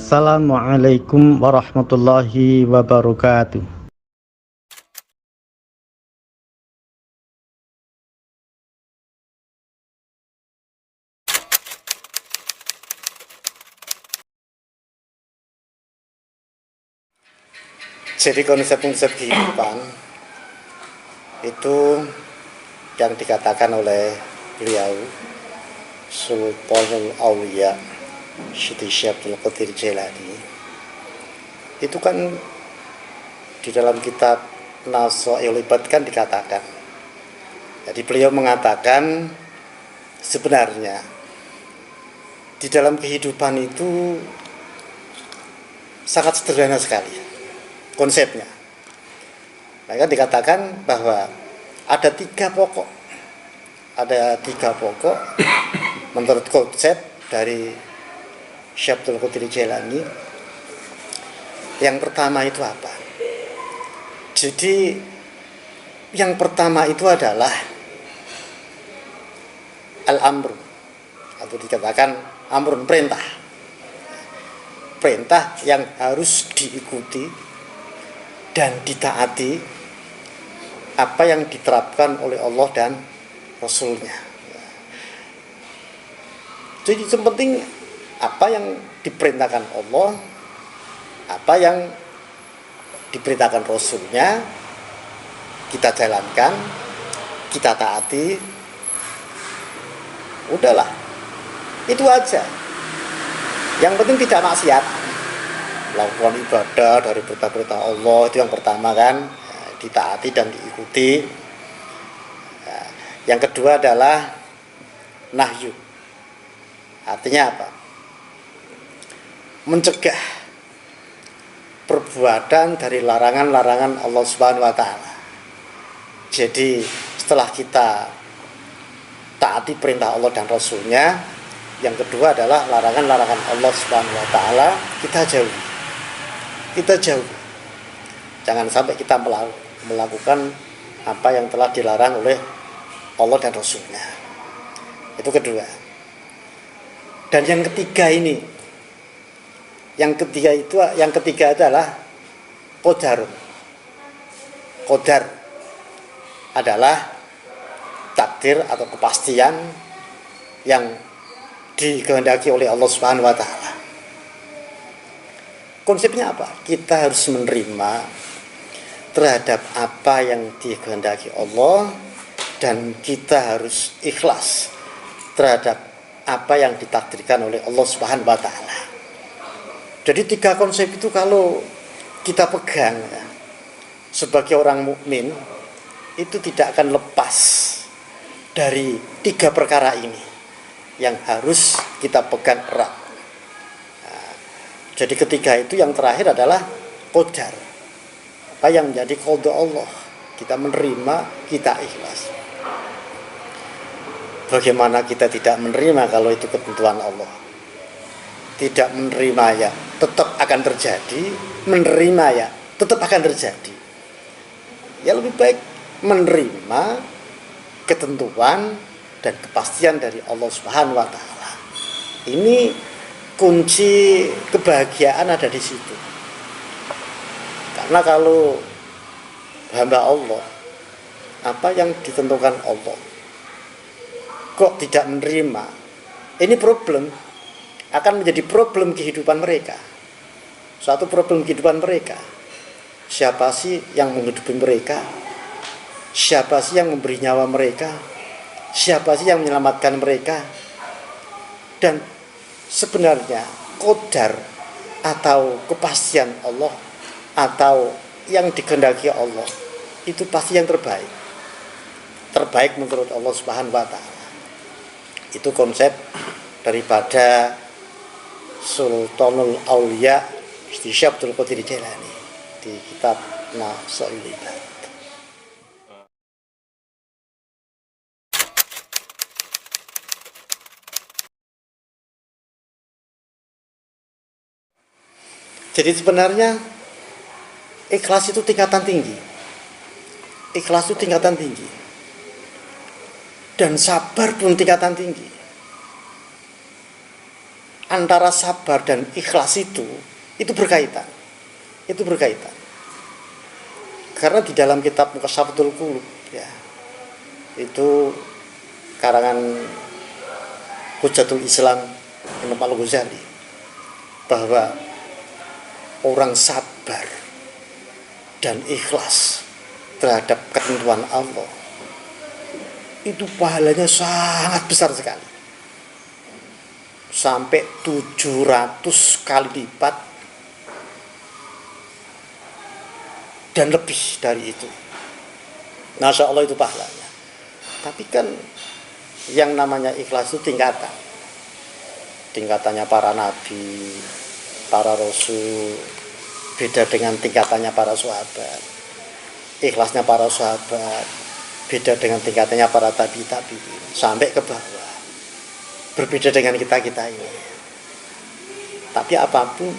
Assalamualaikum warahmatullahi wabarakatuh. Jadi konsep-konsep kehidupan itu yang dikatakan oleh beliau Sultanul Aulia Syekh Abdul Qadir Jailani itu kan di dalam kitab Nasaihul Ibad kan dikatakan. Jadi beliau mengatakan sebenarnya di dalam kehidupan itu sangat sederhana sekali konsepnya. Nah, kan dikatakan bahwa ada tiga pokok menurut konsep dari Syekh Abdul Qadir Jailani. Yang pertama itu apa? Jadi yang pertama itu adalah al-amru, atau dikatakan amrun, perintah yang harus diikuti dan ditaati apa yang diterapkan oleh Allah dan Rasulnya. Jadi yang penting apa yang diperintahkan Allah, apa yang diperintahkan Rasulnya, kita jalankan, kita taati, udahlah, itu aja. Yang penting tidak maksiat, lakukan ibadah dari perintah-perintah Allah, itu yang pertama kan, ditaati dan diikuti. Yang kedua adalah nahyu, artinya apa? Mencegah perbuatan dari larangan-larangan Allah Subhanahu wa Ta'ala. Jadi setelah kita taati perintah Allah dan Rasulnya, yang kedua adalah larangan-larangan Allah Subhanahu wa Ta'ala kita jauh. Jangan sampai kita melakukan apa yang telah dilarang oleh Allah dan Rasulnya. Itu kedua. Dan yang ketiga adalah qadar adalah takdir atau kepastian yang dikehendaki oleh Allah Subhanahu wa Ta'ala. Konsepnya apa? Kita harus menerima terhadap apa yang dikehendaki Allah, dan kita harus ikhlas terhadap apa yang ditakdirkan oleh Allah Subhanahu wa Ta'ala. Jadi tiga konsep itu kalau kita pegang sebagai orang mukmin, itu tidak akan lepas dari tiga perkara ini yang harus kita pegang erat. Nah, jadi ketiga itu yang terakhir adalah qadar, apa yang menjadi qada Allah, kita menerima, kita ikhlas. Bagaimana kita tidak menerima kalau itu ketentuan Allah? Tidak menerima ya tetap akan terjadi, menerima ya tetap akan terjadi. Ya lebih baik menerima ketentuan dan kepastian dari Allah Subhanahu wa Ta'ala. Ini kunci kebahagiaan ada di situ. Karena kalau hamba Allah, apa yang ditentukan Allah kok tidak menerima, ini problem, akan menjadi problem kehidupan mereka. Suatu problem kehidupan mereka. Siapa sih yang menghidupi mereka? Siapa sih yang memberi nyawa mereka? Siapa sih yang menyelamatkan mereka? Dan sebenarnya qadar atau kepastian Allah atau yang dikehendaki Allah itu pasti yang terbaik. Terbaik menurut Allah Subhanahu wa Ta'ala. Itu konsep daripada Sultanul Aulia Syekh Abdul Qadir Jailani di kitab Nasaihul Ibad. Jadi sebenarnya ikhlas itu tingkatan tinggi. Ikhlas itu tingkatan tinggi. Dan sabar pun tingkatan tinggi. antara sabar dan ikhlas itu berkaitan. Itu berkaitan. Karena di dalam kitab Mukashafatul Qulub ya, itu karangan Hujjatul Islam Imam Al-Ghazali, bahwa orang sabar dan ikhlas terhadap ketentuan Allah itu pahalanya sangat besar sekali, sampai 700 kali lipat dan lebih dari itu. Masya Allah itu pahalanya. Tapi kan yang namanya ikhlas itu tingkatannya para nabi, para rasul, beda dengan tingkatannya para sahabat. Ikhlasnya para sahabat beda dengan tingkatannya para tabi'in, sampai ke bawah. Berbeda dengan kita ini. Tapi apapun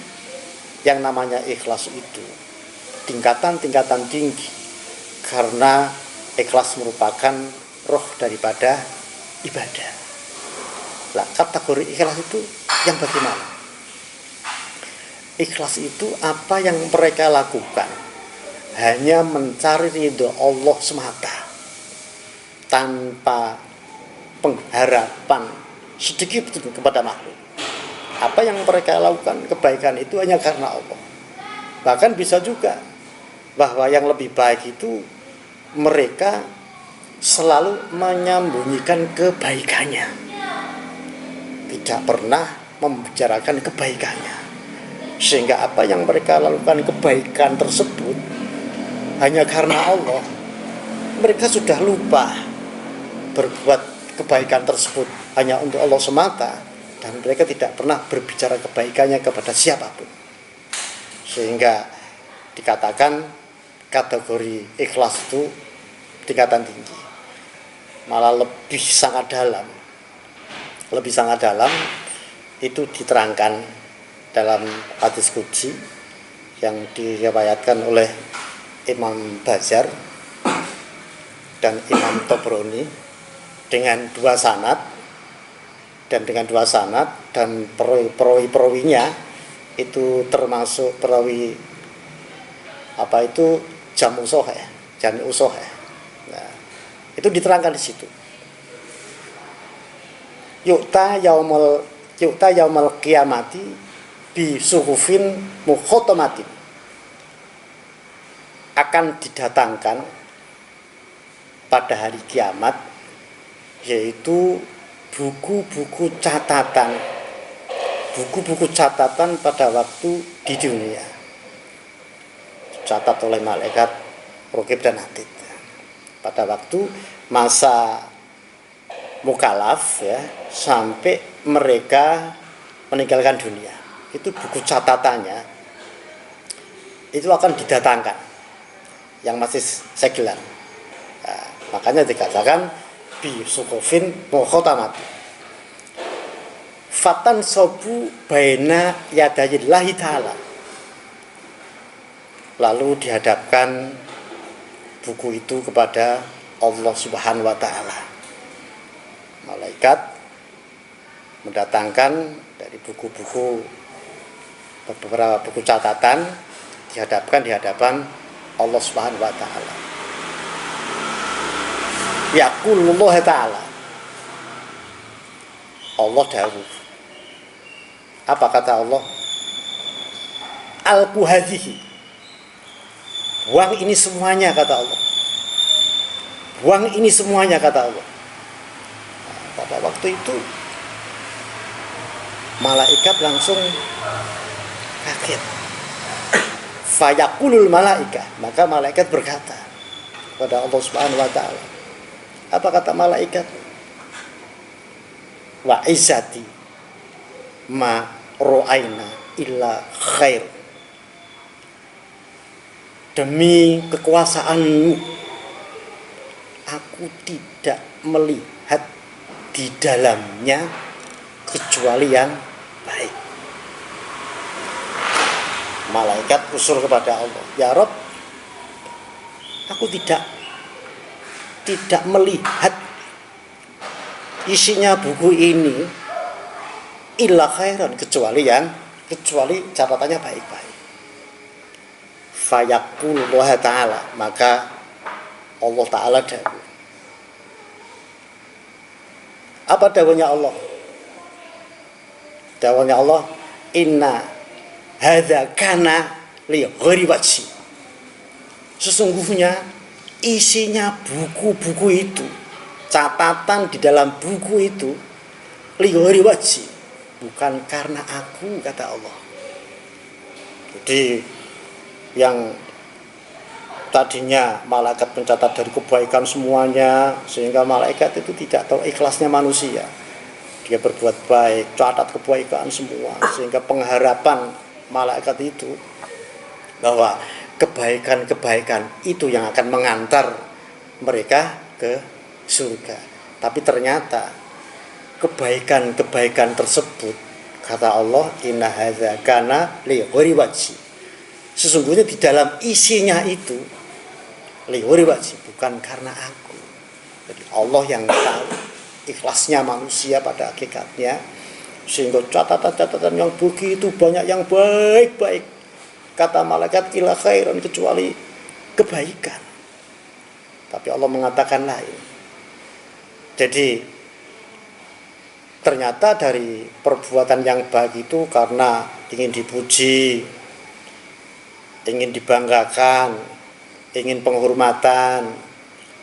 yang namanya ikhlas itu tingkatan-tingkatan tinggi, karena ikhlas merupakan roh daripada ibadah. Lah, kategori ikhlas itu yang bagaimana? Ikhlas itu apa yang mereka lakukan hanya mencari ridho Allah semata, tanpa pengharapan sedikit pun kepada makhluk. Apa yang mereka lakukan kebaikan itu hanya karena Allah. Bahkan bisa juga bahwa yang lebih baik itu mereka selalu menyembunyikan kebaikannya, tidak pernah membicarakan kebaikannya, sehingga apa yang mereka lakukan kebaikan tersebut hanya karena Allah. Mereka sudah lupa berbuat kebaikan tersebut hanya untuk Allah semata, dan mereka tidak pernah berbicara kebaikannya kepada siapapun, sehingga dikatakan kategori ikhlas itu tingkatan tinggi, malah lebih sangat dalam itu diterangkan dalam hadis qudsi yang diriwayatkan oleh Imam Bazar dan Imam Tobroni dengan dua sanad dan perawi-perawinya itu termasuk perawi Jami' Usoheh. Nah, itu diterangkan di situ. Yu'ta yaumul qiyamati bi suhufin mukhotamatin, akan didatangkan pada hari kiamat, yaitu buku-buku catatan pada waktu di dunia, catat oleh malaikat Raqib dan Atid pada waktu masa mukallaf ya, sampai mereka meninggalkan dunia. Itu buku catatannya itu akan didatangkan yang masih segelan. Nah, makanya dikatakan bi sukufin mukhotamat, fatan sobu baina yadayillahi ta'ala, lalu dihadapkan buku itu kepada Allah Subhanahu wa ta'ala. Malaikat mendatangkan dari buku-buku, beberapa buku catatan, dihadapkan di hadapan Allah Subhanahu wa ta'ala. Yaqulullah ta'ala, Allah dawuh. Apa kata Allah? Alqu hadhihi, buang ini semuanya, kata Allah. Buang ini semuanya, kata Allah. Nah, pada waktu itu malaikat langsung kaget. Fayaqulul malaika, maka malaikat berkata kepada Allah Subhanahu wa ta'ala. Apa kata malaikat? Wa izzati ma ro'aina illa khair, demi kekuasaanmu aku tidak melihat di dalamnya kecuali yang baik. Malaikat usul kepada Allah, ya Rabb, aku tidak melihat isinya buku ini illa khairan, kecuali catatannya baik-baik. Fayaqulullah ta'ala, maka Allah Ta'ala dawuh. Apa dawuhnya Allah? Dawuhnya Allah, inna hadza kana li ghairi wajhi. Sesungguhnya isinya buku-buku itu, catatan di dalam buku itu, li ghairi wajhi, bukan karena aku, kata Allah. Jadi yang tadinya malaikat mencatat dari kebaikan semuanya, sehingga malaikat itu tidak tahu ikhlasnya manusia. Dia berbuat baik, catat kebaikan semua, sehingga pengharapan malaikat itu bahwa kebaikan-kebaikan itu yang akan mengantar mereka ke surga. Tapi ternyata kebaikan-kebaikan tersebut, kata Allah, inna hadza kana li ghairi wajhi, sesungguhnya di dalam isinya itu li ghairi wajhi, bukan karena aku. Jadi Allah yang tahu ikhlasnya manusia pada hakikatnya, sehingga catatan-catatan yang begitu banyak yang baik-baik, kata malaikat illa khairan, kecuali kebaikan. Tapi Allah mengatakan lain. Jadi ternyata dari perbuatan yang baik itu karena ingin dipuji, ingin dibanggakan, ingin penghormatan,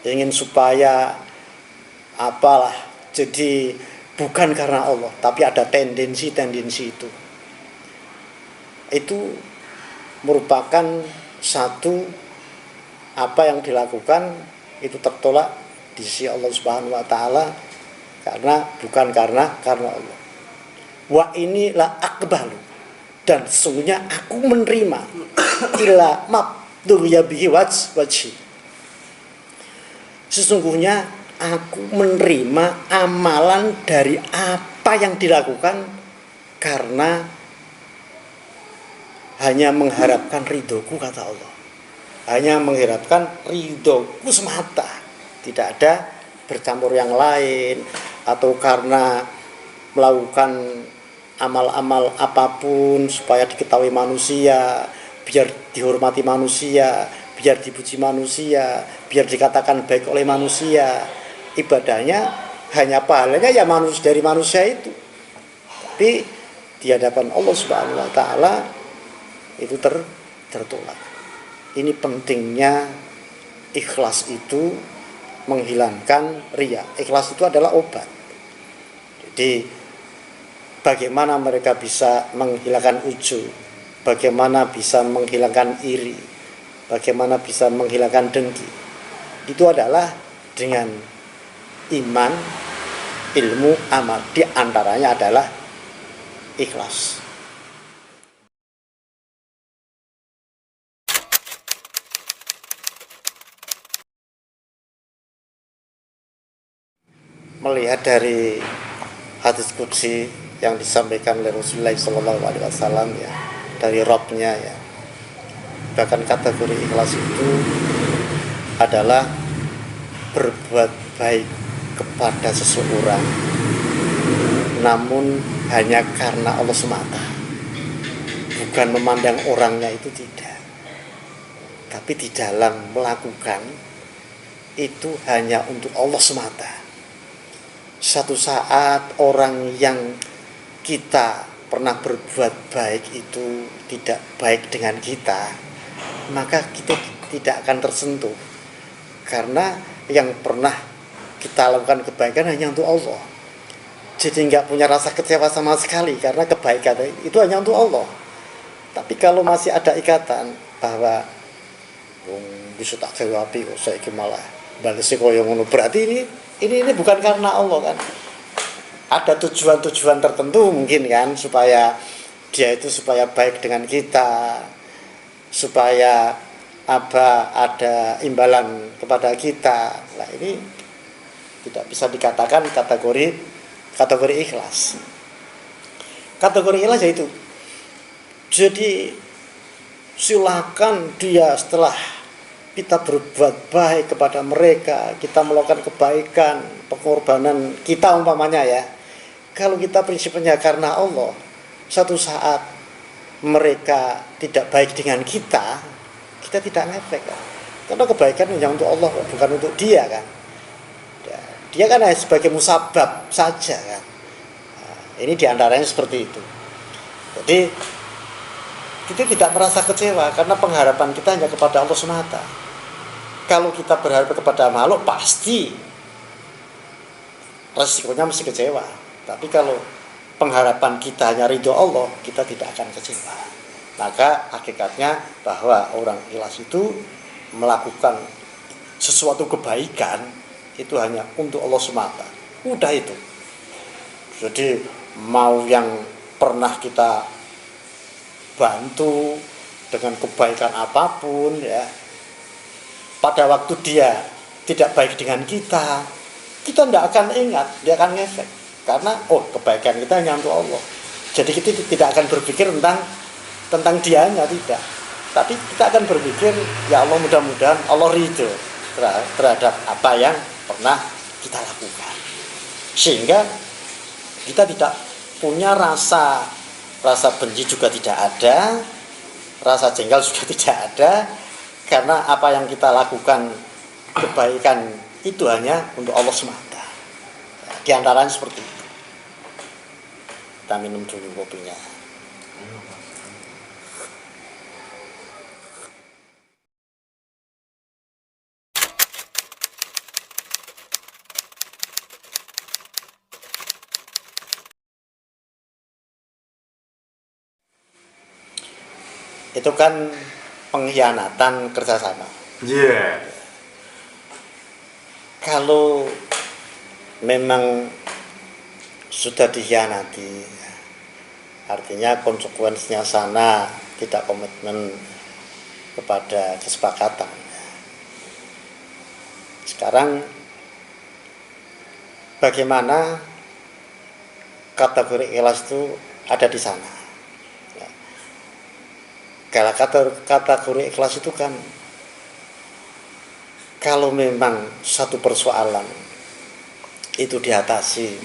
ingin supaya apalah, jadi bukan karena Allah, tapi ada tendensi-tendensi itu. Itu merupakan satu apa yang dilakukan itu tertolak di sisi Allah Subhanahu wa taala, bukan karena Allah. Wa inilah akbalu, dan sesungguhnya aku menerima ila mabduya bihi wajhi, sesungguhnya aku menerima amalan dari apa yang dilakukan karena hanya mengharapkan ridhoku, kata Allah. Hanya mengharapkan ridhoku semata, tidak ada bercampur yang lain, atau karena melakukan amal-amal apapun supaya diketahui manusia, biar dihormati manusia, biar dipuji manusia, biar dikatakan baik oleh manusia. Ibadahnya hanya pahalanya ya dari manusia itu, tapi di hadapan Allah Subhanahu wa taala itu tertolak. Ini pentingnya ikhlas itu menghilangkan riya. Ikhlas itu adalah obat. Jadi bagaimana mereka bisa menghilangkan ujub, bagaimana bisa menghilangkan iri, bagaimana bisa menghilangkan dengki, itu adalah dengan iman, ilmu, amal. Di antaranya adalah ikhlas. Melihat dari hadis qudsi yang disampaikan oleh Rasulullah SAW ya, dari Rabb-nya ya, bahkan kategori ikhlas itu adalah berbuat baik kepada seseorang namun hanya karena Allah semata, bukan memandang orangnya, itu tidak, tapi di dalam melakukan itu hanya untuk Allah semata. Satu saat orang yang kita pernah berbuat baik itu tidak baik dengan kita, maka kita tidak akan tersentuh, karena yang pernah kita lakukan kebaikan hanya untuk Allah. Jadi nggak punya rasa kecewa sama sekali, karena kebaikan itu hanya untuk Allah. Tapi kalau masih ada ikatan bahwa bisa tak kewapi kok saya malah balesi koyo ngono, berarti ini bukan karena Allah kan. Ada tujuan-tujuan tertentu mungkin kan, supaya dia itu supaya baik dengan kita, supaya ada imbalan kepada kita. Nah, ini tidak bisa dikatakan kategori ikhlas. Kategori ikhlas yaitu, jadi silakan dia setelah kita berbuat baik kepada mereka, kita melakukan kebaikan, pengorbanan kita umpamanya ya, Kalau kita prinsipnya karena Allah, suatu saat mereka tidak baik dengan kita tidak ngefek kan? Karena kebaikan yang untuk Allah, bukan untuk dia kan. Dia kan hanya sebagai musabab saja kan. Nah, ini diantaranya seperti itu. Jadi kita tidak merasa kecewa karena pengharapan kita hanya kepada Allah semata. Kalau kita berharap kepada makhluk, pasti resikonya mesti kecewa. Tapi kalau pengharapan kita hanya ridho Allah, kita tidak akan kecewa. Maka hakikatnya bahwa orang ikhlas itu melakukan sesuatu kebaikan itu hanya untuk Allah semata. Udah itu. Jadi mau yang pernah kita bantu dengan kebaikan apapun ya, pada waktu dia tidak baik dengan kita tidak akan ingat, dia akan ngefek. Karena kebaikan kita hanya untuk Allah. Jadi kita tidak akan berpikir tentang dianya, tidak. Tapi kita akan berpikir, ya Allah, mudah-mudahan Allah ridho terhadap apa yang pernah kita lakukan. Sehingga kita tidak punya rasa benci juga tidak ada, rasa jengkel juga tidak ada, karena apa yang kita lakukan kebaikan itu hanya untuk Allah semata. Di antaranya seperti itu. Kita minum dulu kopinya. Itu kan pengkhianatan kerjasama. Yeah. Kalau memang sudah dikhianati, artinya konsekuensinya sana tidak komitmen kepada kesepakatan. Sekarang bagaimana kategori ikhlas itu ada di sana? Kalau kategori ikhlas itu kan, kalau memang satu persoalan itu diatasi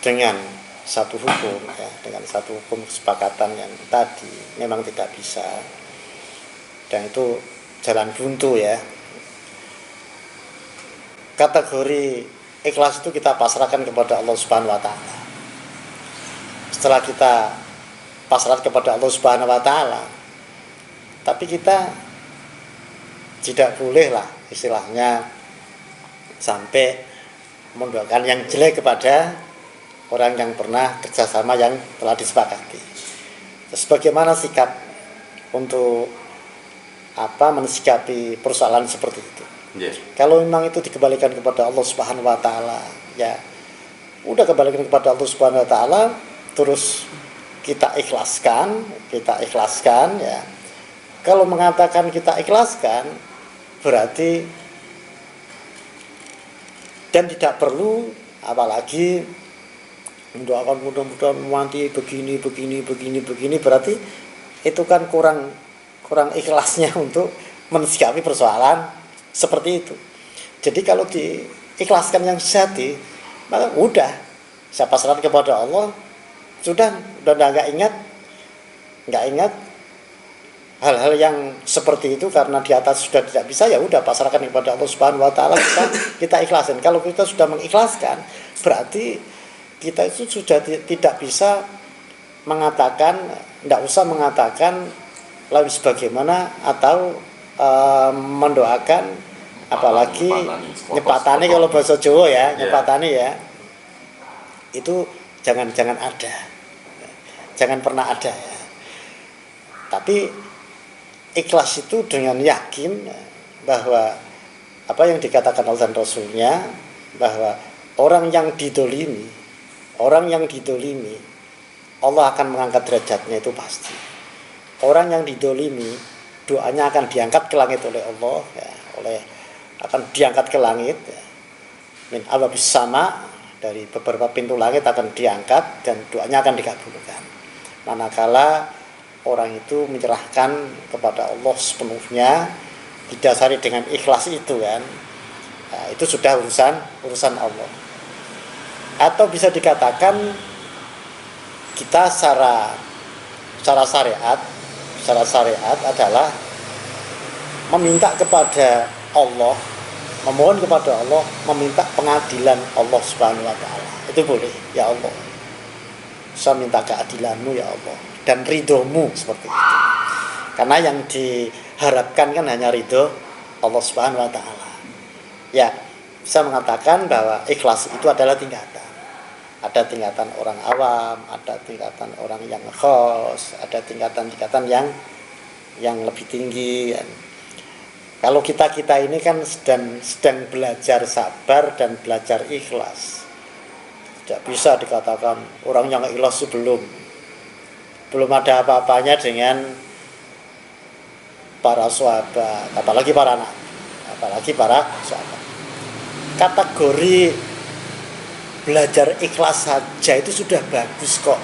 dengan satu hukum ya, dengan satu hukum kesepakatan yang tadi memang tidak bisa, dan itu jalan buntu ya. Kategori ikhlas itu kita pasrahkan kepada Allah Subhanahu wa taala. Setelah kita pasrah kepada Allah Subhanahu wa taala, tapi kita tidak boleh lah istilahnya sampai mendoakan yang jelek kepada orang yang pernah kerjasama yang telah disepakati. Terus bagaimana sikap untuk mensikapi persoalan seperti itu? Yes. Kalau memang itu dikembalikan kepada Allah Subhanahu wa taala, ya udah kembalikan kepada Allah Subhanahu wa taala, terus kita ikhlaskan ya. Kalau mengatakan kita ikhlaskan, berarti dan tidak perlu apalagi mendoakan mudah-mudahan nanti begini, berarti itu kan kurang ikhlasnya untuk mensikapi persoalan seperti itu. Jadi kalau diikhlaskan yang sejati, maka udah saya pasrahkan kepada Allah, sudah nggak ingat hal-hal yang seperti itu, karena di atas sudah tidak bisa, ya udah pasrahkan kepada Allah Subhanahu wa taala, kita ikhlasin. Kalau kita sudah mengikhlaskan, berarti kita itu sudah tidak bisa mengatakan, tidak usah mengatakan lain sebagaimana atau mendoakan, apalagi nyepatani kalau bahasa Jawa ya, nyepatani ya. Itu jangan ada. Jangan pernah ada ya. Tapi ikhlas itu dengan yakin bahwa apa yang dikatakan Allah dan Rasulnya, bahwa orang yang didolimi Allah akan mengangkat derajatnya, itu pasti. Orang yang didolimi, doanya akan diangkat ke langit oleh Allah ya, akan diangkat ke langit ya. Min ababis sama, dari beberapa pintu langit akan diangkat dan doanya akan dikabulkan. Manakala orang itu menyerahkan kepada Allah sepenuhnya, didasari dengan ikhlas itu kan, nah, itu sudah urusan Allah. Atau bisa dikatakan kita secara syariat adalah meminta kepada Allah, memohon kepada Allah, meminta pengadilan Allah Subhanahu wa taala. Itu boleh, ya Allah. Saya minta keadilanmu ya Allah dan ridhomu seperti itu. Karena yang diharapkan kan hanya ridho Allah Subhanahu wa taala. Ya, saya mengatakan bahwa ikhlas itu adalah tingkatan. Ada tingkatan orang awam, ada tingkatan orang yang khos, ada tingkatan-tingkatan yang lebih tinggi. Kalau kita ini kan sedang belajar sabar dan belajar ikhlas. Tidak bisa dikatakan orang yang ikhlas itu belum ada apa-apanya dengan para sahabat, apalagi para sahabat. Kategori belajar ikhlas saja itu sudah bagus kok.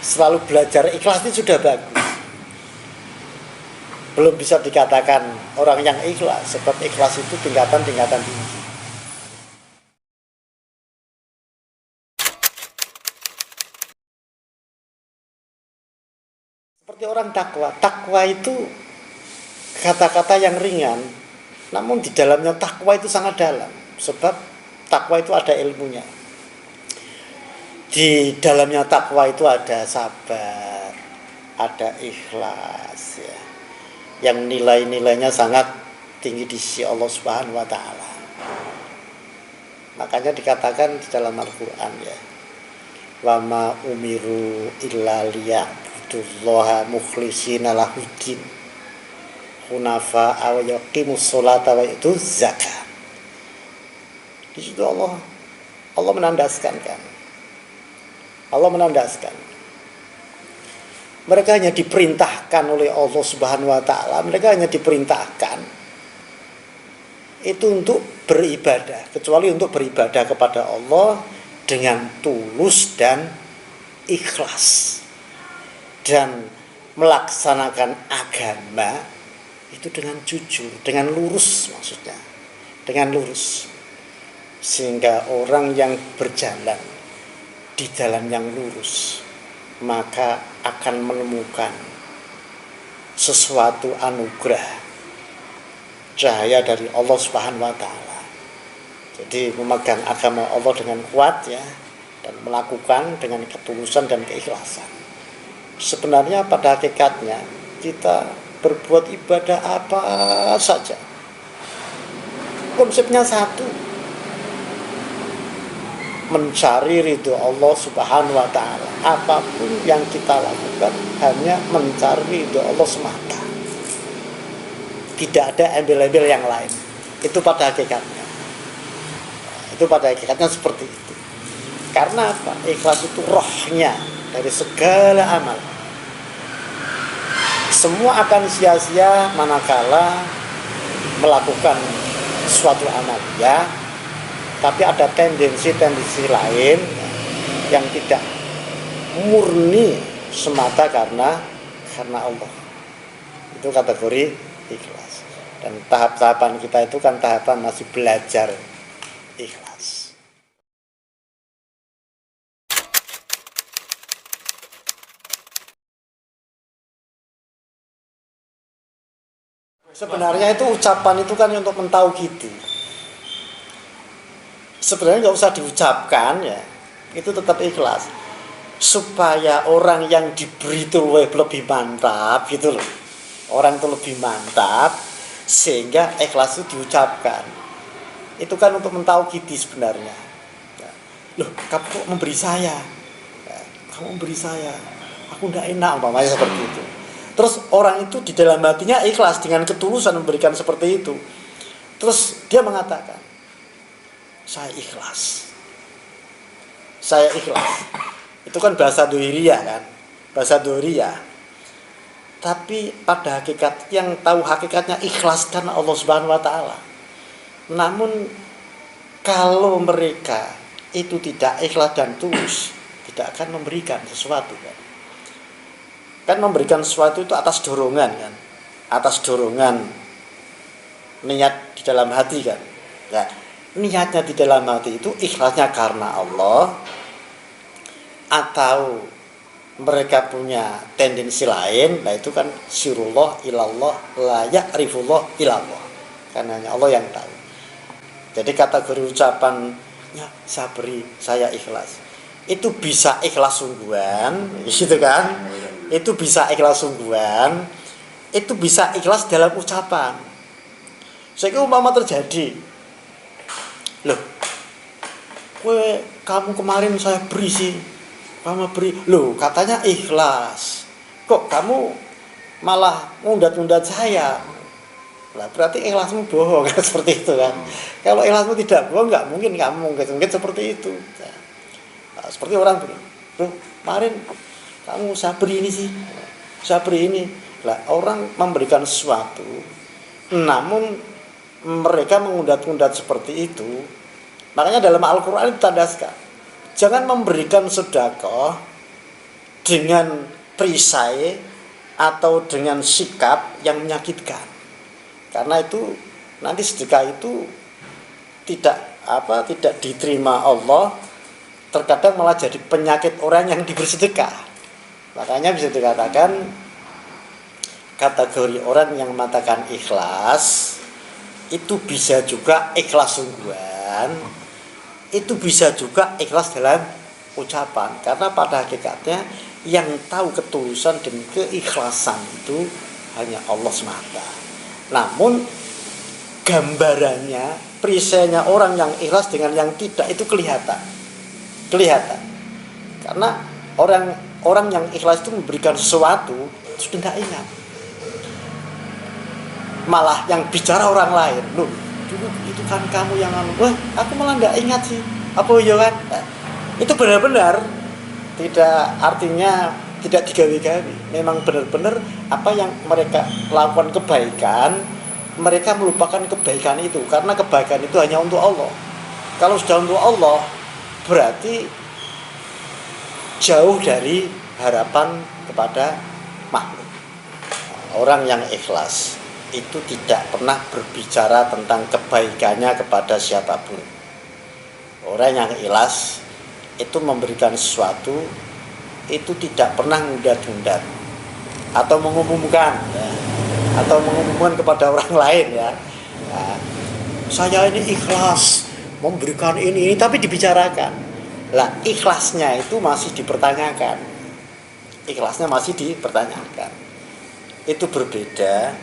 Selalu belajar ikhlas itu sudah bagus. Belum bisa dikatakan orang yang ikhlas, sebab ikhlas itu tingkatan-tingkatan tinggi. Seperti orang takwa itu kata-kata yang ringan, namun di dalamnya takwa itu sangat dalam, sebab takwa itu ada ilmunya. Di dalamnya takwa itu ada sabar, ada ikhlas, ya, yang nilai-nilainya sangat tinggi di sisi Allah Subhanahu wa taala. Makanya dikatakan di dalam Al-Qur'an, ya, wa ma umiru illa liya'budullaha mukhlishina lahuddin hunafa wa yaqimus sholata wa yutuz zakat. Di situ Allah menandaskan kan. Allah menandaskan. Mereka hanya diperintahkan oleh Allah Subhanahu wa taala, mereka hanya diperintahkan itu untuk beribadah, kecuali untuk beribadah kepada Allah dengan tulus dan ikhlas. Dan melaksanakan agama itu dengan jujur, dengan lurus maksudnya. Dengan lurus. Sehingga orang yang berjalan di jalan yang lurus maka akan menemukan sesuatu anugerah cahaya dari Allah Subhanahu wa taala. Jadi memegang agama Allah dengan kuat, ya, dan melakukan dengan ketulusan dan keikhlasan. Sebenarnya pada hakikatnya kita berbuat ibadah apa saja, konsepnya satu, mencari ridho Allah Subhanahu wa taala. Apapun yang kita lakukan hanya mencari ridho Allah semata. Tidak ada embel-embel yang lain. Itu pada hakikatnya. Itu pada hakikatnya seperti itu. Karena apa? Ikhlas itu rohnya dari segala amal. Semua akan sia-sia manakala melakukan suatu amal, ya. Tapi ada tendensi lain yang tidak murni semata karena Allah. Itu kategori ikhlas. Dan tahap-tahapan kita itu kan tahapan masih belajar ikhlas. Sebenarnya itu ucapan itu kan untuk mentauhidi. Sebenarnya nggak usah diucapkan, ya, itu tetap ikhlas. Supaya orang yang diberi itu lebih mantap gitu loh. Orang itu lebih mantap sehingga ikhlas itu diucapkan. Itu kan untuk mentauhidi sebenarnya. Loh, kamu kok memberi saya? Kamu memberi saya. Aku enggak enak umpamanya seperti itu. Terus orang itu di dalam hatinya ikhlas dengan ketulusan memberikan seperti itu. Terus dia mengatakan, saya ikhlas. Saya ikhlas. Itu kan bahasa dohiriyah kan. Bahasa dohiriyah. Tapi pada hakikat yang tahu hakikatnya ikhlas karena Allah Subhanahu wa taala. Namun kalau mereka itu tidak ikhlas dan tulus, tidak akan memberikan sesuatu kan. Kan memberikan sesuatu itu atas dorongan kan. Atas dorongan niat di dalam hati kan. Ya, niatnya di dalam hati itu ikhlasnya karena Allah. atau mereka punya tendensi lain, nah itu kan sirullah ilallah la ya'rifullah ilallah, karena hanya Allah yang tahu. Jadi kategori ucapannya sabri, saya ikhlas, itu bisa ikhlas sungguhan, gitu kan? Itu bisa ikhlas sungguhan, itu bisa ikhlas dalam ucapan. Saya umpama terjadi, loh, kamu kemarin saya beri sih, kamu beri, loh katanya ikhlas, kok kamu malah ngundat-ngundat saya? Lah berarti ikhlasmu bohong kan, seperti itu kan. Kalau ikhlasmu tidak bohong, nggak mungkin kamu mungkin seperti itu. Nah, seperti orang begini, loh kemarin kamu sabri ini sih, sabri ini. Lah orang memberikan sesuatu, namun mereka mengundat-undat seperti itu. Makanya dalam Al-Quran ditandaskan, jangan memberikan sedekah dengan perisai atau dengan sikap yang menyakitkan. Karena itu nanti sedekah itu tidak diterima Allah, terkadang malah jadi penyakit orang yang diberi sedekah. Makanya bisa dikatakan kategori orang yang mengatakan ikhlas itu bisa juga ikhlas sungguhan, itu bisa juga ikhlas dalam ucapan, karena pada hakikatnya yang tahu ketulusan dan keikhlasan itu hanya Allah semata. Namun gambarannya, perisainya orang yang ikhlas dengan yang tidak itu kelihatan. Karena orang yang ikhlas itu memberikan sesuatu sudah tidak ingat, malah yang bicara orang lain, loh dulu itu kan kamu yang wah aku malah nggak ingat sih, apa ya kan? Nah, itu benar-benar tidak, artinya tidak digawe-gawe. Memang benar-benar apa yang mereka lakukan kebaikan, mereka melupakan kebaikan itu, karena kebaikan itu hanya untuk Allah. Kalau sudah untuk Allah, berarti jauh dari harapan kepada makhluk. Orang yang ikhlas itu tidak pernah berbicara tentang kebaikannya kepada siapapun. Orang yang ikhlas itu memberikan sesuatu, itu tidak pernah ngundat-ngundat atau mengumumkan ya, atau mengumumkan kepada orang lain ya. Nah, saya ini ikhlas memberikan ini, tapi dibicarakan. Lah ikhlasnya itu masih dipertanyakan. Ikhlasnya masih dipertanyakan. Itu berbeda.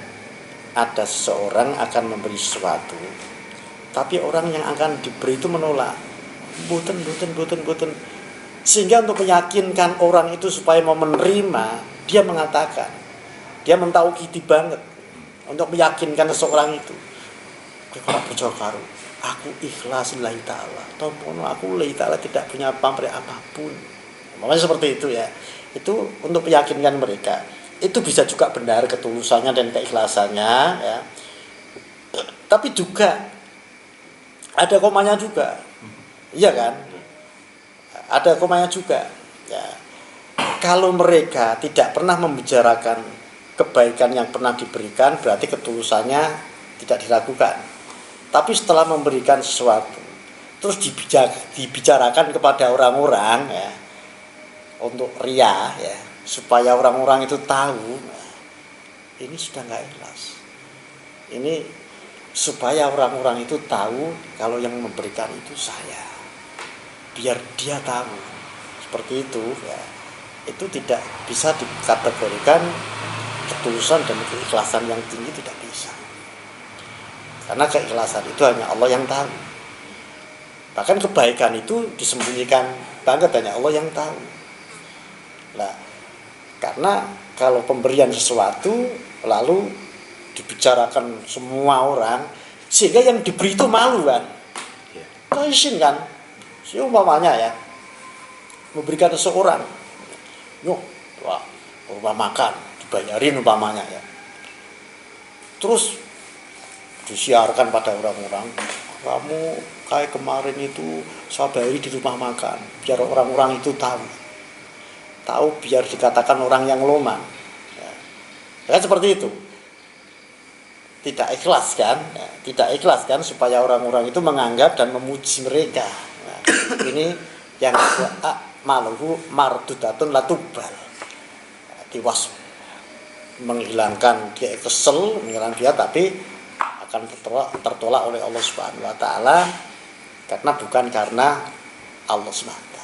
Ada seseorang akan memberi sesuatu, tapi orang yang akan diberi itu menolak, boten. Sehingga untuk meyakinkan orang itu supaya mau menerima, dia mengatakan, dia mentaukidi banget untuk meyakinkan seseorang itu, kalau bojo karo aku ikhlas lillahi ta'ala, tompono aku lillahi ta'ala, tidak punya pamrih apapun. Makanya seperti itu ya. Itu untuk meyakinkan mereka. Itu bisa juga benar ketulusannya dan keikhlasannya ya. Tapi juga ada komanya juga. Iya kan? Ada komanya juga ya. Kalau mereka tidak pernah membicarakan kebaikan yang pernah diberikan, berarti ketulusannya tidak diragukan. Tapi setelah memberikan sesuatu terus dibicarakan kepada orang-orang ya, untuk riya ya, supaya orang-orang itu tahu, ini sudah nggak ikhlas. Ini supaya orang-orang itu tahu kalau yang memberikan itu saya, biar dia tahu, seperti itu ya. Itu tidak bisa dikategorikan ketulusan dan keikhlasan yang tinggi, tidak bisa, karena keikhlasan itu hanya Allah yang tahu. Bahkan kebaikan itu disembunyikan banget, hanya Allah yang tahu. Nah, karena kalau pemberian sesuatu lalu dibicarakan semua orang, sehingga yang diberi itu malu kan, izin kan, umpamanya ya, memberikan seseorang, wah, rumah makan dibayarin umpamanya ya, terus disiarkan pada orang-orang, kamu kayak kemarin itu saya bayari di rumah makan, biar orang-orang itu tahu, biar dikatakan orang yang loman ya. Kan seperti itu. Tidak ikhlas kan ya, tidak ikhlas kan, supaya orang-orang itu menganggap dan memuji mereka. Nah, ini yang kedua, maluhu mardudatun latubal. Tiwas menghilangkan dia kesel, menghilangkan dia, tapi akan tertolak oleh Allah Subhanahu wa taala bukan karena Allah SWT.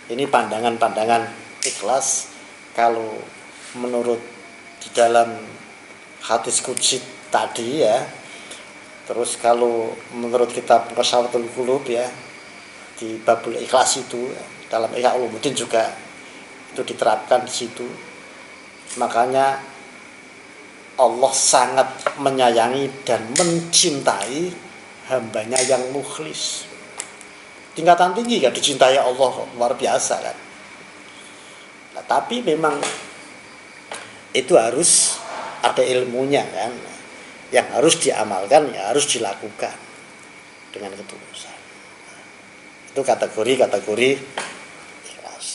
Ini pandangan-pandangan ikhlas kalau menurut di dalam hadis qudsi tadi ya. Terus kalau menurut kitab Qashawatul Qulub ya, di babul ikhlas itu dalam Ihya Ulumuddin juga itu diterapkan di situ. Makanya Allah sangat menyayangi dan mencintai hambanya yang mukhlis. Tingkatan tinggi kan, dicintai Allah, luar biasa kan. Nah, tapi memang itu harus ada ilmunya kan. Yang harus diamalkan, ya harus dilakukan dengan ketulusan. Itu kategori ikhlas.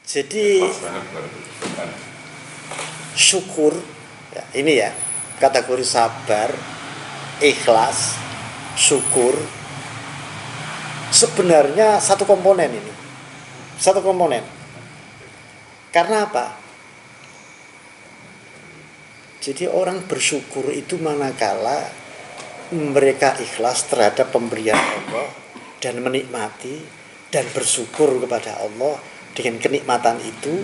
Jadi syukur ya, ini ya kategori sabar, ikhlas, syukur sebenarnya satu komponen ini. Satu komponen. Karena apa? Jadi orang bersyukur itu manakala mereka ikhlas terhadap pemberian Allah dan menikmati dan bersyukur kepada Allah. Dengan kenikmatan itu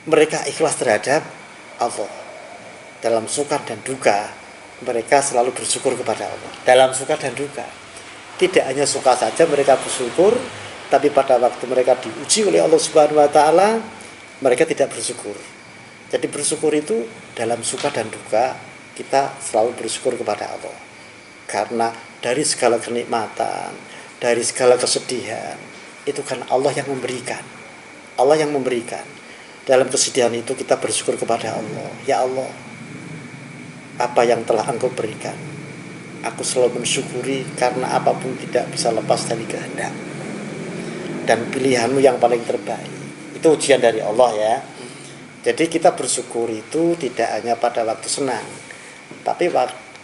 mereka ikhlas terhadap Allah. Dalam suka dan duka mereka selalu bersyukur kepada Allah. Dalam suka dan duka. Tidak hanya suka saja mereka bersyukur, tapi pada waktu mereka diuji oleh Allah Subhanahu wa taala, mereka tidak bersyukur. Jadi bersyukur itu dalam suka dan duka kita selalu bersyukur kepada Allah. Karena dari segala kenikmatan, dari segala kesedihan, itu kan Allah yang memberikan. Allah yang memberikan. Dalam kesedihan itu kita bersyukur kepada Allah. Ya Allah, apa yang telah Engkau berikan, aku selalu mensyukuri karena apapun tidak bisa lepas dari kehendak dan pilihanmu yang paling terbaik. Itu ujian dari Allah ya. Jadi kita bersyukur itu tidak hanya pada waktu senang, tapi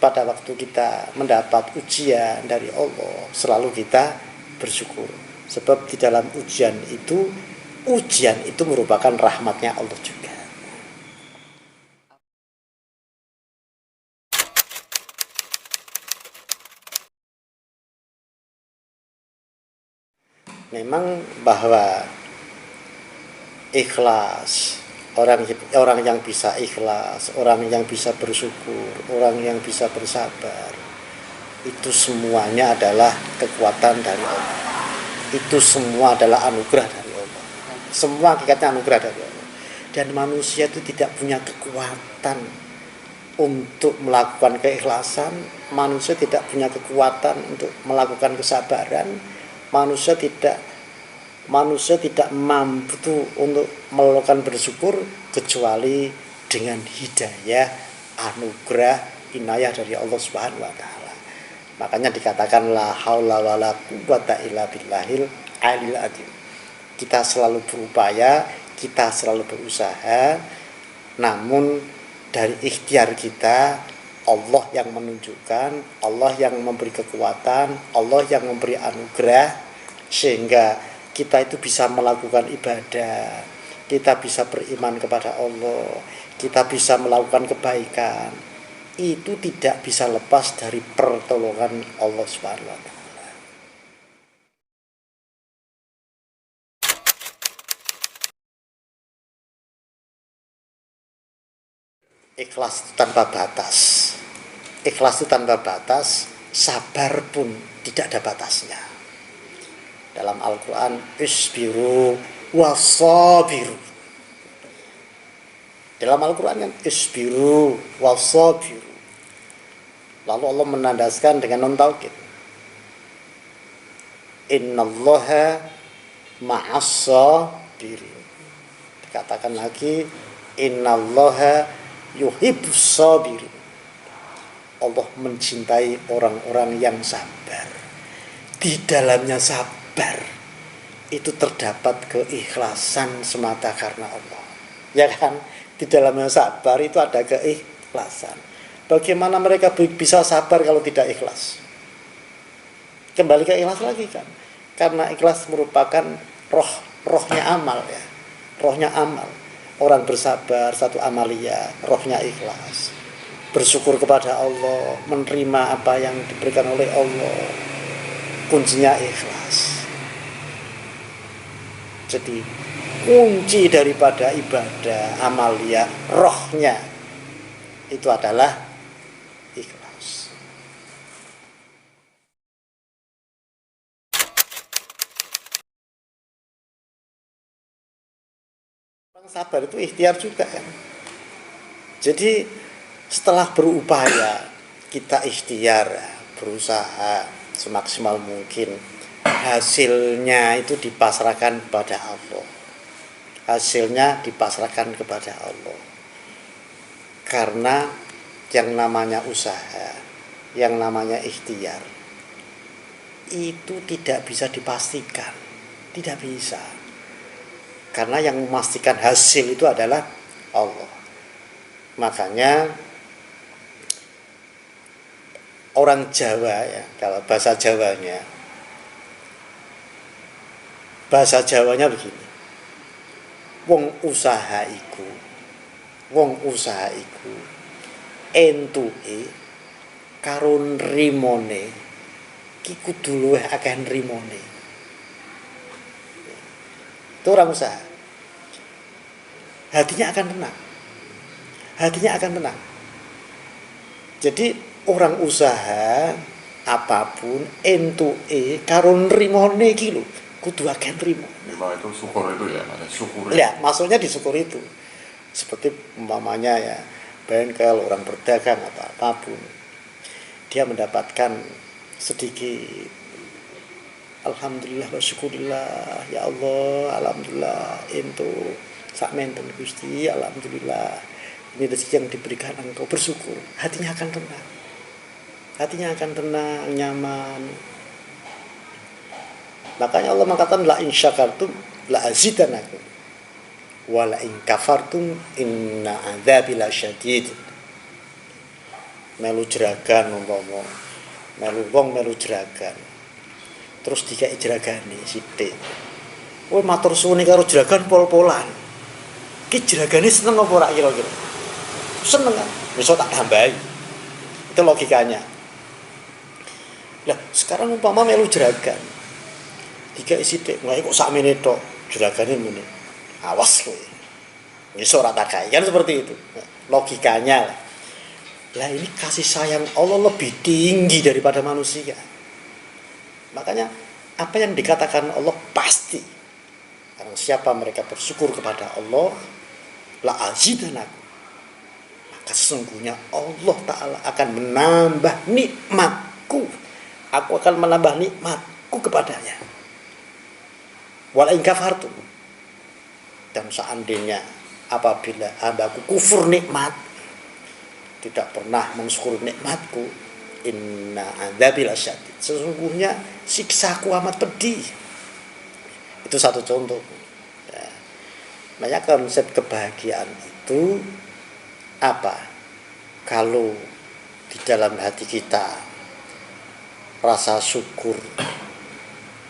pada waktu kita mendapat ujian dari Allah, selalu kita bersyukur. Sebab di dalam ujian itu merupakan rahmatnya Allah juga. Memang bahwa ikhlas, orang yang bisa ikhlas, orang yang bisa bersyukur, orang yang bisa bersabar, itu semuanya adalah kekuatan dari Allah. Itu semua adalah anugerah dari Allah. Semua hakikatnya anugerah dari Allah. Dan manusia itu tidak punya kekuatan untuk melakukan keikhlasan. Manusia tidak punya kekuatan untuk melakukan kesabaran. Manusia tidak mampu untuk melakukan bersyukur kecuali dengan hidayah, anugerah, inayah dari Allah Subhanahu wa taala. Makanya dikatakan la haula wala quwwata illa billahil aliyil azim. Kita selalu berupaya, kita selalu berusaha, namun dari ikhtiar kita Allah yang menunjukkan, Allah yang memberi kekuatan, Allah yang memberi anugerah sehingga kita itu bisa melakukan ibadah, kita bisa beriman kepada Allah, kita bisa melakukan kebaikan. Itu tidak bisa lepas dari pertolongan Allah Subhanahu wa taala. Ikhlas itu tanpa batas. Ikhlas itu tanpa batas, sabar pun tidak ada batasnya. Dalam Al-Qur'an, isbiru wasabiru. Dalam Al-Quran kan isbiru wasabiru. Lalu Allah menandaskan dengan nun taukid. Innallaha ma'as-sabirin. Dikatakan lagi innallaha yuhibbus sabirin. Allah mencintai orang-orang yang sabar. Di dalamnya sabar itu terdapat keikhlasan semata karena Allah. Ya kan? Di dalamnya sabar itu ada keikhlasan. Bagaimana mereka bisa sabar kalau tidak ikhlas? Kembali ke ikhlas lagi kan? Karena ikhlas merupakan rohnya amal ya. Rohnya amal. Orang bersabar satu amalia, rohnya ikhlas. Bersyukur kepada Allah, menerima apa yang diberikan oleh Allah. Kuncinya ikhlas. Jadi kunci daripada ibadah amalia rohnya itu adalah ikhlas. Orang sabar itu ikhtiar juga kan. Jadi setelah berupaya kita ikhtiar, berusaha semaksimal mungkin, hasilnya itu dipasrahkan kepada Allah. Hasilnya dipasrahkan kepada Allah. Karena yang namanya usaha, yang namanya ikhtiar itu tidak bisa dipastikan, tidak bisa. Karena yang memastikan hasil itu adalah Allah. Makanya orang Jawa ya, kalau bahasa Jawanya begini. Wong usaha iku entuke karo nrimone ki kudu luwih akeh nrimone. Itu orang usaha. Hatinya akan tenang. Jadi orang usaha apapun entuke karo nrimone ki lho kudu akeh nrimo. Nah, itu syukur itu ya, ada syukur. Ya, maksudnya disyukur itu. Seperti umpamanya ya, bengkel, orang berdagang atau apapun. Dia mendapatkan sedikit. Alhamdulillah wa syukurillah, ya Allah, alhamdulillah ento sak menten Gusti, alhamdulillah. Ini rezeki yang diberikan engkau, bersyukur. Hatinya akan tenang, nyaman. Makanya Allah mengatakan la in syakartum la azidanakum wa la in kafartum inna adzabi lasyadid. Melu jeragan umpama. Melu jeragan. Terus dikai jeragane sithik. Kowe matur suwune karo jeragan pol-polan. Ki jeragane seneng apa ora kira-kira? Seneng kan? Bisa tak tambahi. Itu logikanya. Lah, sekarang umpama melu jeragan. Dikai sithik, wae kok sakmene tok, juragane ngene. Awas kowe. Wis ora tak kai, kan seperti itu. Logikanya lah. Lah ini kasih sayang Allah lebih tinggi daripada manusia. Makanya apa yang dikatakan Allah pasti. Karena siapa mereka bersyukur kepada Allah, la azidanakum. Maka sesungguhnya Allah Ta'ala akan menambah nikmatku. Aku akan menambah nikmatku kepadanya. Wala in kafartum. Dan seandainya apabila hambaku kufur nikmat, tidak pernah mensyukur nikmatku, inna adzabi lasyadid. Sesungguhnya siksaku amat pedih. Itu satu contoh. Ya. Makanya konsep kebahagiaan itu apa? Kalau di dalam hati kita rasa syukur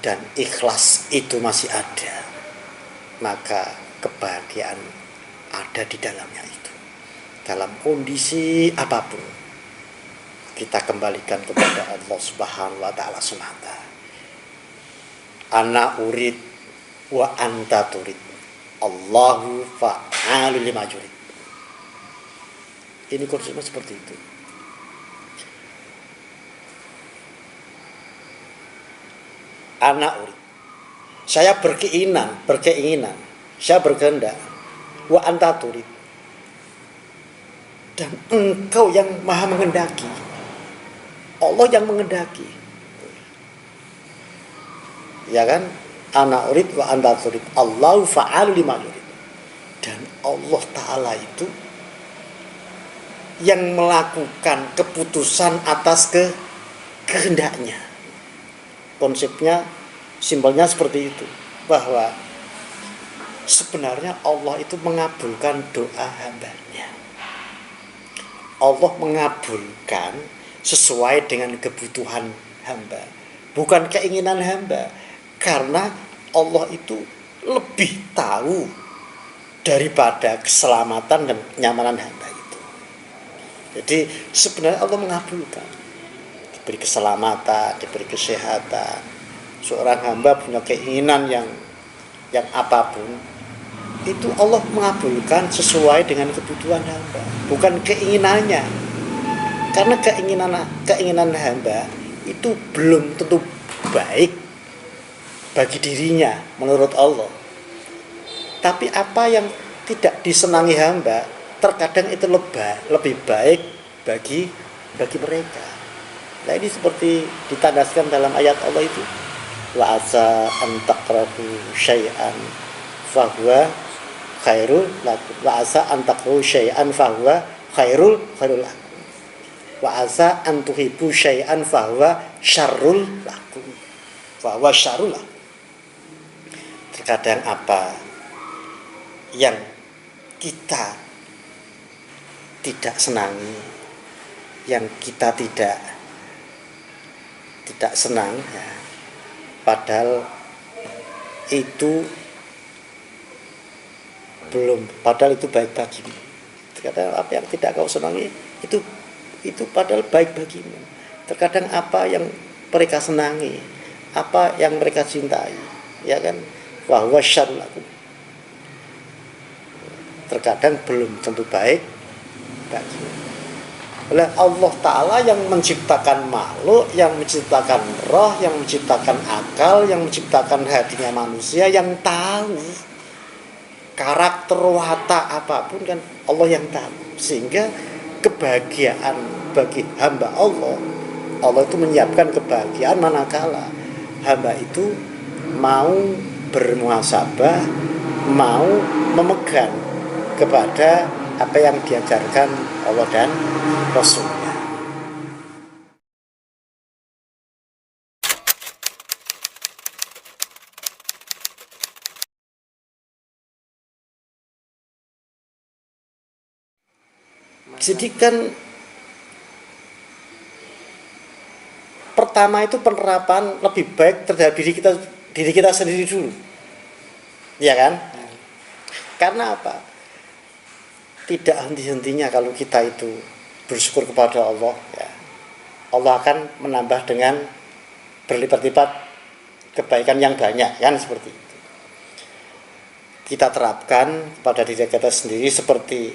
dan ikhlas itu masih ada, maka kebahagiaan ada di dalamnya itu. Dalam kondisi apapun, kita kembalikan kepada Allah Subhanahu wa Ta'ala semata. Ana urid wa anta turid. Allahu fa'alu lima yurid. Ini konsepnya seperti itu. Anak urid. Saya berkeinginan, saya berkehendak. Wa anta turid. Dan engkau yang maha mengendaki. Allah yang mengendaki. Ya kan? Anak urid wa anta turid. Allahu fa'alu lima yurid. Dan Allah Ta'ala itu yang melakukan keputusan atas kehendaknya. Konsepnya, simpelnya seperti itu. bahwa sebenarnya Allah itu mengabulkan doa hambanya. Allah mengabulkan sesuai dengan kebutuhan hamba, bukan keinginan hamba. Karena Allah itu lebih tahu daripada keselamatan dan kenyamanan hamba itu. Jadi sebenarnya Allah mengabulkan, diberi keselamatan, diberi kesehatan. Seorang hamba punya keinginan yang apapun, itu Allah mengabulkan sesuai dengan kebutuhan hamba, bukan keinginannya. Karena keinginan hamba itu belum tentu baik bagi dirinya menurut Allah. Tapi apa yang tidak disenangi hamba terkadang itu lebih baik bagi mereka. Nah, ini seperti ditandaskan dalam ayat Allah itu, wa asa an takrahu syai'an fahuwa khairul lakum, wa asa an takrahu syai'an fahuwa khairul lakum, wa asa an tuhibbu syai'an fahuwa syarrul lakum, fahuwa syarrul lakum. Terkadang apa yang kita tidak senangi, yang kita tidak senang, ya, padahal itu baik bagimu. Terkadang apa yang tidak kau senangi itu padahal baik bagimu. Terkadang apa yang mereka senangi, apa yang mereka cintai, ya kan, wa huwa syarrul lakum, terkadang belum tentu baik bagimu. Oleh Allah Ta'ala yang menciptakan makhluk, yang menciptakan roh, yang menciptakan akal, yang menciptakan hatinya manusia, yang tahu karakter watak apapun, kan Allah yang tahu. Sehingga kebahagiaan bagi hamba Allah itu menyiapkan kebahagiaan manakala hamba itu mau bermuhasabah, mau memegang kepada apa yang diajarkan Allah dan Rasulnya. Jadi kan pertama itu penerapan lebih baik terhadap diri kita sendiri dulu, ya kan? Karena apa? Tidak henti-hentinya kalau kita itu bersyukur kepada Allah, ya, Allah akan menambah dengan berlipat-lipat kebaikan yang banyak, kan seperti itu. Kita terapkan pada diri kita sendiri seperti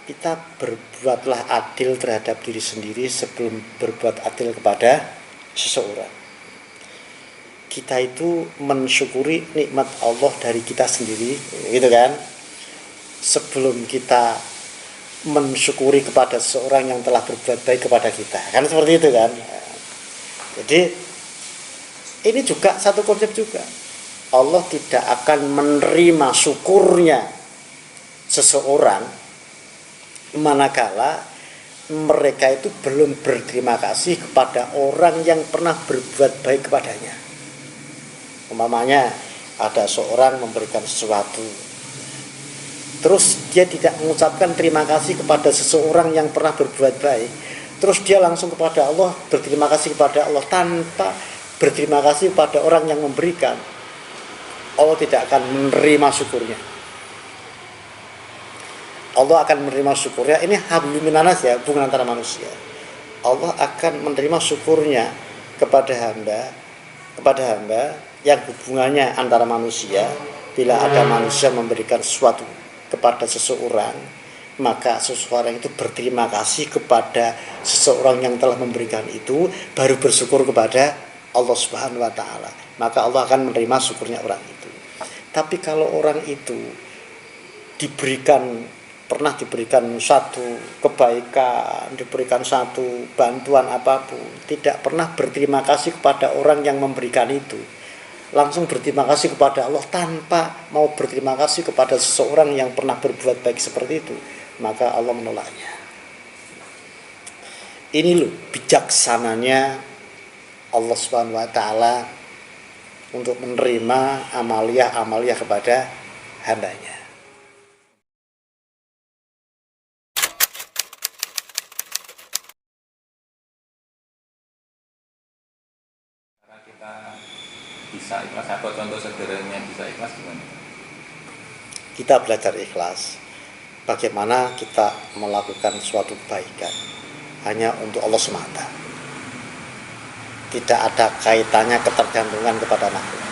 kita berbuatlah adil terhadap diri sendiri sebelum berbuat adil kepada seseorang. Kita itu mensyukuri nikmat Allah dari kita sendiri, gitu kan? Sebelum kita mensyukuri kepada seseorang yang telah berbuat baik kepada kita, kan seperti itu kan. Jadi ini juga satu konsep juga, Allah tidak akan menerima syukurnya seseorang manakala mereka itu belum berterima kasih kepada orang yang pernah berbuat baik kepadanya. Umpamanya ada seorang memberikan sesuatu, terus dia tidak mengucapkan terima kasih kepada seseorang yang pernah berbuat baik, terus dia langsung kepada Allah berterima kasih kepada Allah tanpa berterima kasih kepada orang yang memberikan, Allah tidak akan menerima syukurnya. Allah akan menerima syukurnya. Ini hablum minanas, ya, hubungan antara manusia. Allah akan menerima syukurnya kepada hamba yang hubungannya antara manusia. Bila ada manusia memberikan sesuatu kepada seseorang, maka seseorang itu berterima kasih kepada seseorang yang telah memberikan itu, baru bersyukur kepada Allah Subhanahu wa Ta'ala. Maka Allah akan menerima syukurnya orang itu. Tapi kalau orang itu pernah diberikan satu kebaikan, diberikan satu bantuan apapun, tidak pernah berterima kasih kepada orang yang memberikan itu, langsung berterima kasih kepada Allah tanpa mau berterima kasih kepada seseorang yang pernah berbuat baik seperti itu, maka Allah menolaknya. Ini loh bijaksananya Allah Subhanahu wa Ta'ala untuk menerima amaliyah kepada hambanya. Karena kita bisa ikhlas, atau contoh sederhananya bisa ikhlas gimana? Kita belajar ikhlas. Bagaimana kita melakukan suatu kebaikan hanya untuk Allah semata. Tidak ada kaitannya ketergantungan kepada makhluk.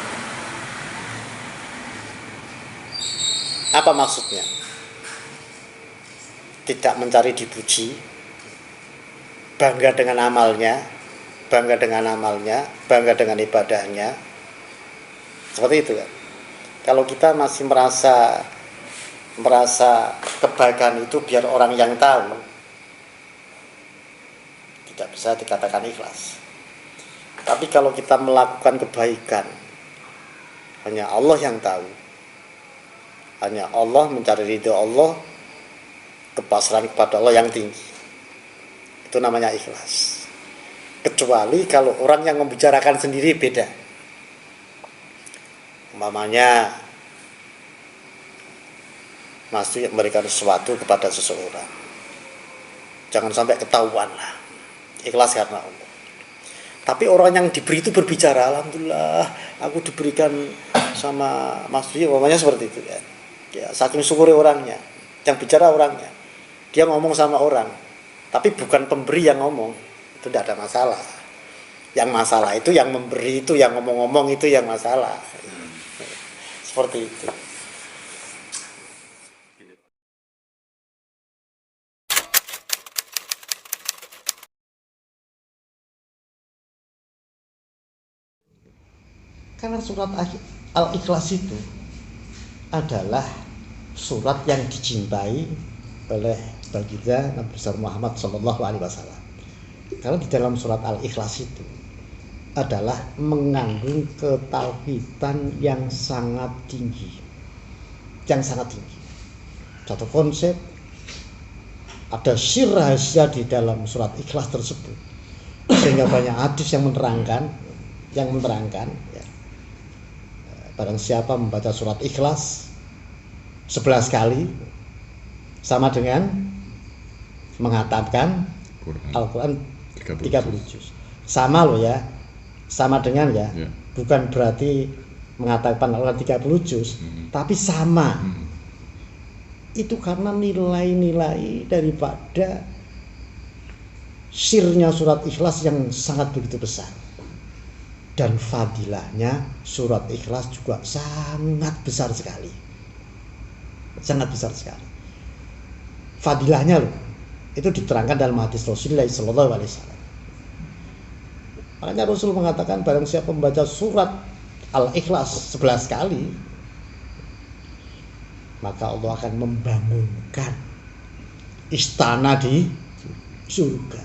Apa maksudnya? Tidak mencari dipuji, bangga dengan amalnya, bangga dengan ibadahnya. Seperti itu kan. Kalau kita masih merasa kebaikan itu biar orang yang tahu, tidak bisa dikatakan ikhlas. Tapi kalau kita melakukan kebaikan hanya Allah yang tahu, hanya Allah, mencari ridho Allah, kepasrahan kepada Allah yang tinggi, itu namanya ikhlas. Kecuali kalau orang yang membicarakan sendiri beda. Umpamanya masih memberikan sesuatu kepada seseorang, jangan sampai ketahuan lah, ikhlas karena Allah. Tapi orang yang diberi itu berbicara, alhamdulillah aku diberikan sama Mas Dwi, umpamanya seperti itu kan. Ya, saking syukuri orangnya, yang bicara orangnya, dia ngomong sama orang, tapi bukan pemberi yang ngomong, itu tidak ada masalah. Yang masalah itu yang memberi itu, yang ngomong-ngomong itu yang masalah. Seperti itu. Karena surat Al-Ikhlas itu adalah surat yang dicintai oleh baginda Nabi besar Muhammad SAW. Karena di dalam surat Al-Ikhlas itu adalah mengandung ketauhidan yang sangat tinggi. Satu konsep, ada sir rahasia di dalam surat Ikhlas tersebut, sehingga banyak hadis yang menerangkan ya, barang siapa membaca surat Ikhlas 11 kali sama dengan mengatakan Al-Quran 30 juz. Sama loh ya, sama dengan ya. Bukan berarti mengatakan Al-Quran 30 juz, tapi sama. Itu karena nilai-nilai daripada sirnya surat Ikhlas yang sangat begitu besar. Dan fadilahnya surat Ikhlas juga sangat besar sekali. Fadilahnya loh, itu diterangkan dalam hadis Rasulullah SAW. Makanya Rasul mengatakan barang siapa membaca surat Al-Ikhlas 11 kali, maka Allah akan membangunkan istana di surga.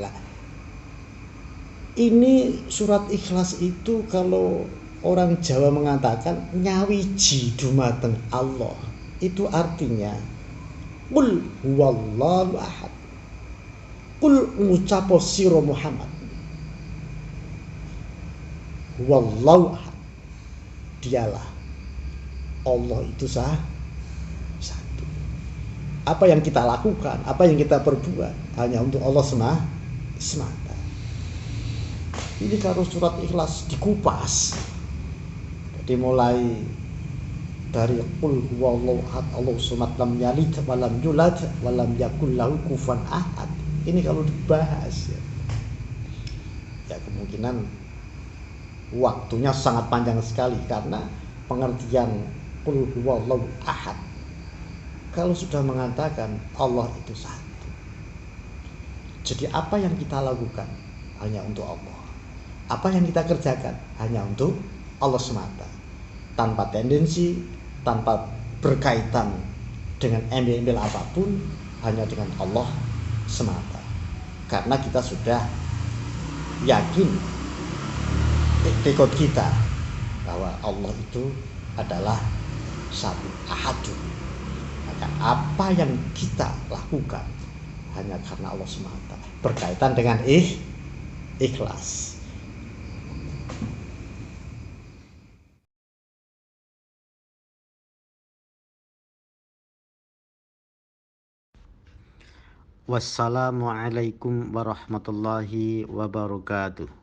Lah, ini surat Ikhlas itu kalau orang Jawa mengatakan nyawiji dumateng Allah, itu artinya qul huwallahu ahad, qul ngucapo sira Muhammad huwallahu ahad, dialah Allah itu satu. Apa yang kita lakukan, apa yang kita perbuat hanya untuk Allah semata. Ini kalau surat Ikhlas dikupas, jadi mulai dari qul huwallahu ahad, Allahu samad, lam yalid wa lam yulad wa lam yakul lahu kufuwan ahad. Ini kalau dibahas ya kemungkinan waktunya sangat panjang sekali, karena pengertian qul huwallahu ahad kalau sudah mengatakan Allah itu satu. Jadi apa yang kita lakukan hanya untuk Allah. Apa yang kita kerjakan hanya untuk Allah semata, tanpa tendensi, tanpa berkaitan dengan embel-embel apapun, hanya dengan Allah semata. Karena kita sudah yakin tekad kita bahwa Allah itu adalah satu, ahadun. Maka apa yang kita lakukan hanya karena Allah semata, berkaitan dengan ikhlas. Wassalamualaikum warahmatullahi wabarakatuh.